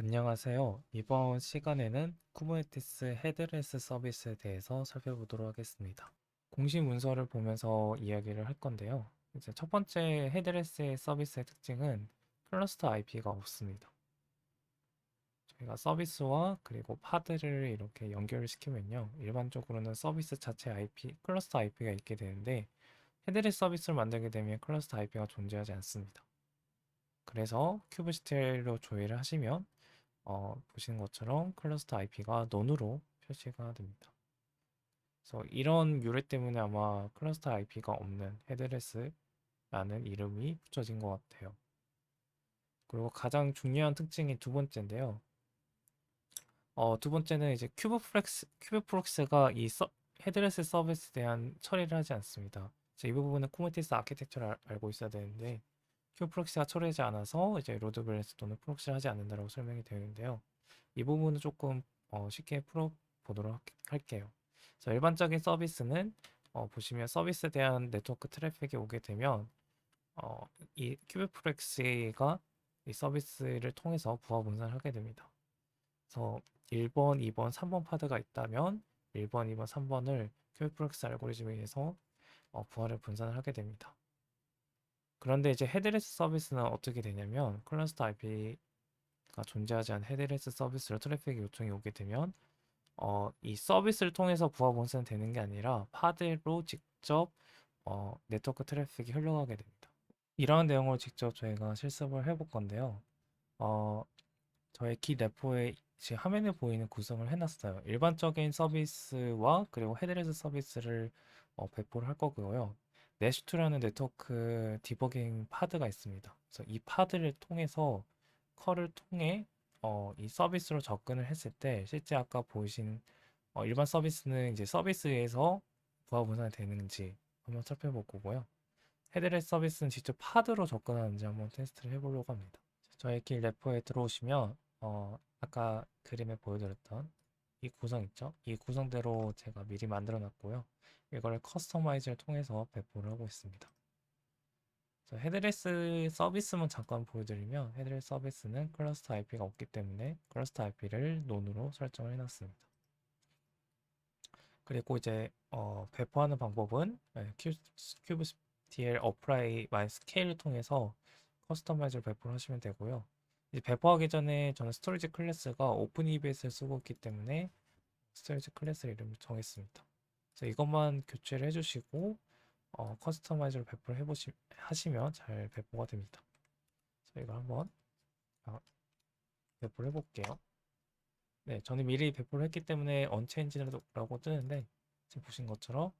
안녕하세요. 이번 시간에는 쿠버네티스 헤드레스 서비스에 대해서 살펴보도록 하겠습니다. 공식 문서를 보면서 이야기를 할 건데요. 이제 첫 번째 헤드레스의 서비스의 특징은 클러스터 IP가 없습니다. 저희가 서비스와 그리고 파드를 이렇게 연결을 시키면요. 일반적으로는 서비스 자체 IP, 클러스터 IP가 있게 되는데 헤드레스 서비스를 만들게 되면 클러스터 IP가 존재하지 않습니다. 그래서 큐브시티로 조회를 하시면 보시는 것처럼 클러스터 IP가 넌으로 표시가 됩니다. 그래서 이런 유래 때문에 아마 클러스터 IP가 없는 헤드레스라는 이름이 붙여진 것 같아요. 그리고 가장 중요한 특징이 두 번째인데요. 두 번째는 이제 큐브프렉스가 이 헤드레스 서비스에 대한 처리를 하지 않습니다. 이 부분은 쿠버네티스 아키텍처를 알고 있어야 되는데 큐브프렉스가 처리하지 않아서 이제 로드 밸런스 또는 프록시를 하지 않는다고 설명이 되는데요. 이 부분은 조금 쉽게 풀어보도록 할게요. 그래서 일반적인 서비스는 보시면 서비스에 대한 네트워크 트래픽이 오게 되면 이 큐브프렉스가 이 서비스를 통해서 부하 분산을 하게 됩니다. 그래서 1번, 2번, 3번 파드가 있다면 1번, 2번, 3번을 큐브프렉스 알고리즘에 의해서 부하를 분산을 하게 됩니다. 그런데 이제 헤드레스 서비스는 어떻게 되냐면 클러스터 IP가 존재하지 않은 헤드레스 서비스로 트래픽 요청이 오게 되면 이 서비스를 통해서 부하 분산이 되는 게 아니라 파드로 직접 네트워크 트래픽이 흘러가게 됩니다. 이러한 내용을 직접 저희가 실습을 해볼 건데요. 어, 저의 기 레포에 지금 화면에 보이는 구성을 해놨어요. 일반적인 서비스와 그리고 헤드레스 서비스를 배포를 할 거고요. 내슈트라는 네트워크 디버깅 파드가 있습니다. 그래서 이 파드를 통해서 컬을 통해 이 서비스로 접근을 했을 때 실제 아까 보이신 일반 서비스는 이제 서비스에서 부하 분산이 되는지 한번 살펴볼 거고요. 헤드레스 서비스는 직접 파드로 접근하는지 한번 테스트를 해보려고 합니다. 저희 길 레포에 들어오시면 아까 그림에 보여드렸던 이 구성 있죠? 이 구성대로 제가 미리 만들어 놨고요. 이걸 커스터마이즈를 통해서 배포를 하고 있습니다. 헤드레스 서비스만 잠깐 보여드리면 헤드레스 서비스는 클러스터 IP가 없기 때문에 클러스터 IP를 논으로 설정을 해놨습니다. 그리고 이제 배포하는 방법은 큐브TL 어플라이 마이 스케일을 통해서 커스터마이즈를 배포를 하시면 되고요. 이제 배포하기 전에 저는 스토리지 클래스가 오픈 EBS를 쓰고 있기 때문에 스토리지 클래스 이름을 정했습니다. 그래서 이것만 교체를 해주시고 커스터마이즈를 배포를 하시면 잘 배포가 됩니다. 저희가 한번 배포를 해볼게요. 네, 저는 미리 배포를 했기 때문에 언체인지라고 뜨는데 지금 보신 것처럼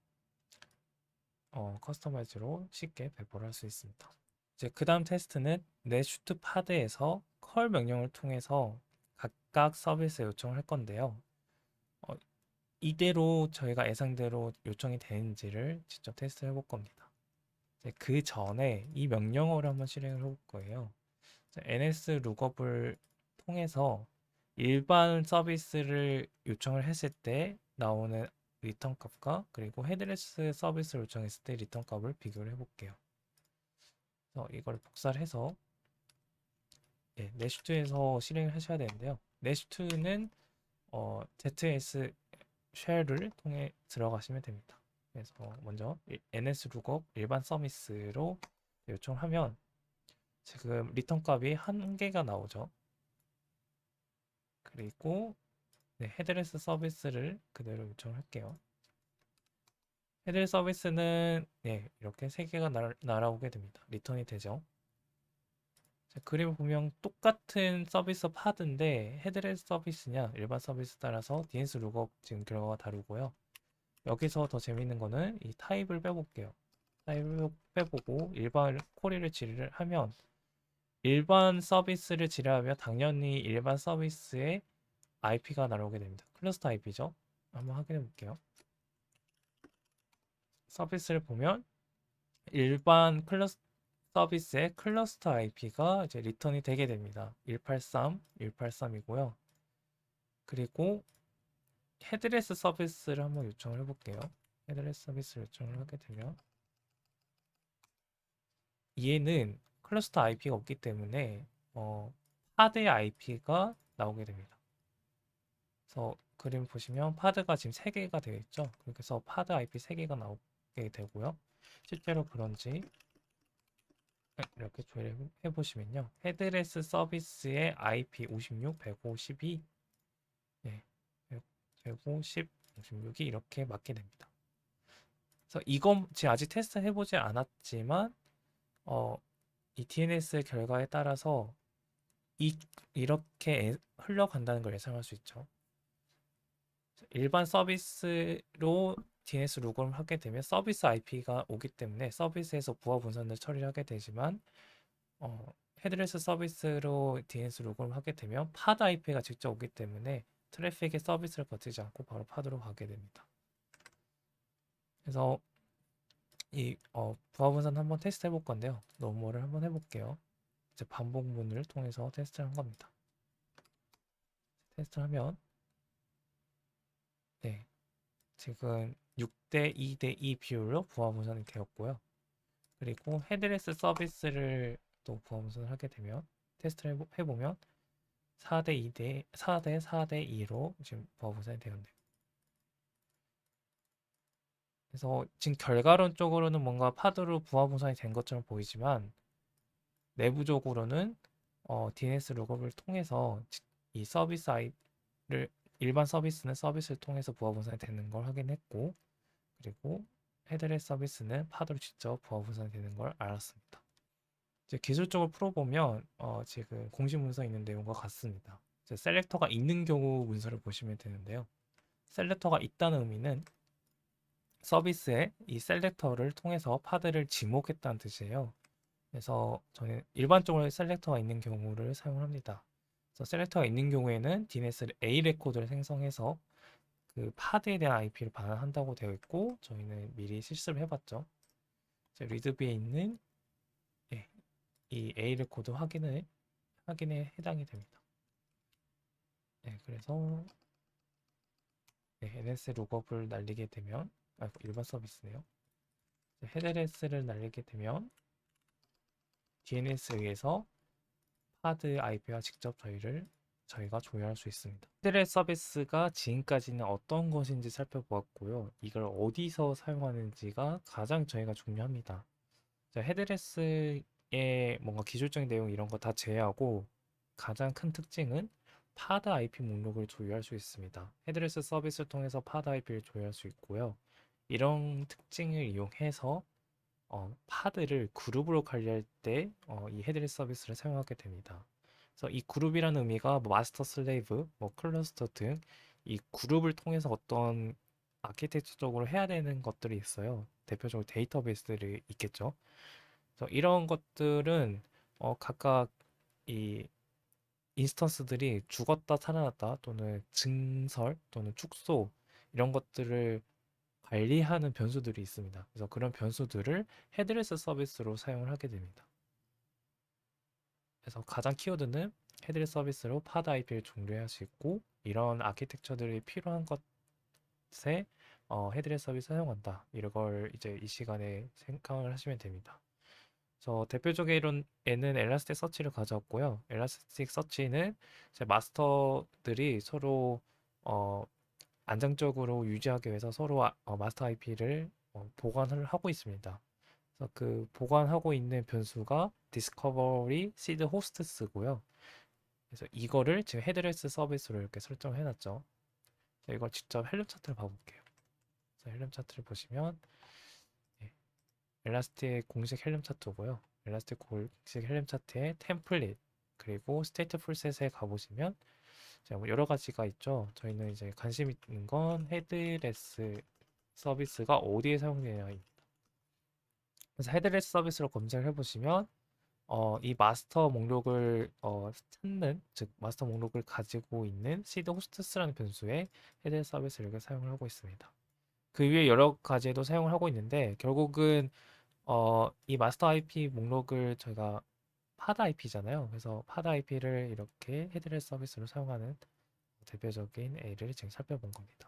커스터마이즈로 쉽게 배포를 할 수 있습니다. 이제 그 다음 테스트는 넷슈트 파드에서 컬 명령을 통해서 각각 서비스 요청을 할 건데요. 어, 이대로 저희가 예상대로 요청이 되는지를 직접 테스트 해볼 겁니다. 이제 그 전에 이 명령어를 한번 실행을 해볼 거예요. ns 룩업을 통해서 일반 서비스를 요청을 했을 때 나오는 리턴 값과 그리고 헤드레스 서비스를 요청했을 때 리턴 값을 비교를 해볼게요. 그래서 이걸 복사를 해서 넷슈트에서 실행을 하셔야 되는데요. 넷슈트는 ZS 쉘을 통해 들어가시면 됩니다. 그래서 먼저 ns 룩업 일반 서비스로 요청하면 지금 리턴 값이 한 개가 나오죠. 그리고 헤드레스 서비스를 그대로 요청할게요. 헤드레스 서비스는 이렇게 세 개가 날아오게 됩니다. 리턴이 되죠. 자, 그림을 보면 똑같은 서비스 파드인데 헤드레스 서비스냐 일반 서비스 따라서 DNS 룩업 지금 결과가 다르고요. 여기서 더 재밌는 거는 이 타입을 빼볼게요. 타입을 빼보고 일반 쿼리를 질의를 하면 일반 서비스를 질의하면 당연히 일반 서비스의 IP가 날아오게 됩니다. 클러스터 IP죠. 한번 확인해 볼게요. 서비스를 보면 일반 서비스의 클러스터 IP가 이제 리턴이 되게 됩니다. 183, 183이고요. 그리고 헤드레스 서비스를 한번 요청을 해볼게요. 헤드레스 서비스를 요청을 하게 되면 얘는 클러스터 IP가 없기 때문에 파드의 IP가 나오게 됩니다. 그래서 그림 보시면 파드가 지금 3개가 되어 있죠. 그래서 파드 IP 3개가 나오게 되고요. 실제로 그런지 이렇게 조회해 보시면요. 헤드레스 서비스의 IP 56, 152, 예, 150, 56이 이렇게 맞게 됩니다. 그래서 이건 지금 아직 테스트 해보지 않았지만 이 DNS 결과에 따라서 이렇게 흘러간다는 걸 예상할 수 있죠. 일반 서비스로 DNS 로그를 하게 되면 서비스 IP가 오기 때문에 서비스에서 부하 분선을 처리를 하게 되지만 헤드레스 서비스로 DNS 로그를 하게 되면 파드 IP가 직접 오기 때문에 트래픽의 서비스를 거치지 않고 바로 파드로 가게 됩니다. 그래서 이 부하 분선 한번 테스트 해볼 건데요. 노멀을 한번 해볼게요. 이제 반복문을 통해서 테스트를 한 겁니다. 테스트하면 네, 지금 6대 2대 2 비율로 부하 분선이 되었고요. 그리고 헤드레스 서비스를 또 부하 분선을 하게 되면 테스트를 해보면 4대 2대 4대 4대 2로 지금 부하 분선이 되었네요. 그래서 지금 결과론적으로는 뭔가 파드로 부하 분선이 된 것처럼 보이지만 내부적으로는 DNS 룩업을 통해서 이 서비스 아이를 일반 서비스는 서비스를 통해서 부하 분산이 되는 걸 확인했고 그리고 헤드레스 서비스는 파드로 직접 부하 분산이 되는 걸 알았습니다. 이제 기술적으로 풀어보면 지금 공식 문서 있는 내용과 같습니다. 이제 셀렉터가 있는 경우 문서를 보시면 되는데요. 셀렉터가 있다는 의미는 서비스에 이 셀렉터를 통해서 파드를 지목했다는 뜻이에요. 그래서 저는 일반적으로 셀렉터가 있는 경우를 사용합니다. 그래서 셀렉터가 있는 경우에는 DNS A 레코드를 생성해서 그 파드에 대한 IP를 반환한다고 되어 있고 저희는 미리 실습을 해봤죠. 리드비에 있는 이 A 레코드 확인에 해당이 됩니다. 그래서 NS 룩업을 날리게 되면 일반 서비스네요. 헤드레스를 날리게 되면 DNS에서 파드 IP와 직접 저희가 조회할 수 있습니다. 헤드레스 서비스가 지금까지는 어떤 것인지 살펴보았고요. 이걸 어디서 사용하는지가 가장 저희가 중요합니다. 헤드레스의 뭔가 기술적인 내용 이런 거 다 제외하고 가장 큰 특징은 파드 IP 목록을 조회할 수 있습니다. 헤드레스 서비스를 통해서 파드 IP를 조회할 수 있고요. 이런 특징을 이용해서 파드를 그룹으로 관리할 때 이 헤드레스 서비스를 사용하게 됩니다. 그래서 이 그룹이라는 의미가 뭐 마스터 슬레이브, 뭐 클러스터 등 이 그룹을 통해서 어떤 아키텍처적으로 해야 되는 것들이 있어요. 대표적으로 데이터베이스들이 있겠죠. 그래서 이런 것들은 각각 이 인스턴스들이 죽었다 살아났다 또는 증설 또는 축소 이런 것들을 관리하는 변수들이 있습니다. 그래서 그런 변수들을 헤드레스 서비스로 사용을 하게 됩니다. 그래서 가장 키워드는 헤드레스 서비스로 파드 IP를 종료할 수 있고 이런 아키텍처들이 필요한 것에 헤드레스 서비스 사용한다. 이런 걸 이제 이 시간에 생각을 하시면 됩니다. 그래서 대표적인 에는 엘라스틱 서치를 가져왔고요. 엘라스틱 서치는 이제 마스터들이 서로 안정적으로 유지하기 위해서 서로 마스터 IP를 보관을 하고 있습니다. 그래서 그 보관하고 있는 변수가 discovery seed hosts고요. 그래서 이거를 지금 헤드레스 서비스로 이렇게 설정해 놨죠. 이걸 직접 헬름 차트를 봐볼게요. 그래서 헬름 차트를 보시면 엘라스틱 공식 헬름 차트고요. 엘라스틱 공식 헬름 차트의 템플릿 그리고 스테이트 풀셋에 가보시면 뭐 여러 가지가 있죠. 저희는 이제 관심 있는 건 헤드레스 서비스가 어디에 사용되냐입니다. 그래서 헤드레스 서비스로 검색을 해보시면 이 마스터 목록을 찾는 즉 마스터 목록을 가지고 있는 시드 호스트스라는 변수에 헤드레스 서비스를 이렇게 사용을 하고 있습니다. 그 위에 여러 가지에도 사용을 하고 있는데 결국은 이 마스터 IP 목록을 저희가 파드 IP잖아요. 그래서 파드 IP를 이렇게 헤드레스 서비스로 사용하는 대표적인 A를 지금 살펴본 겁니다.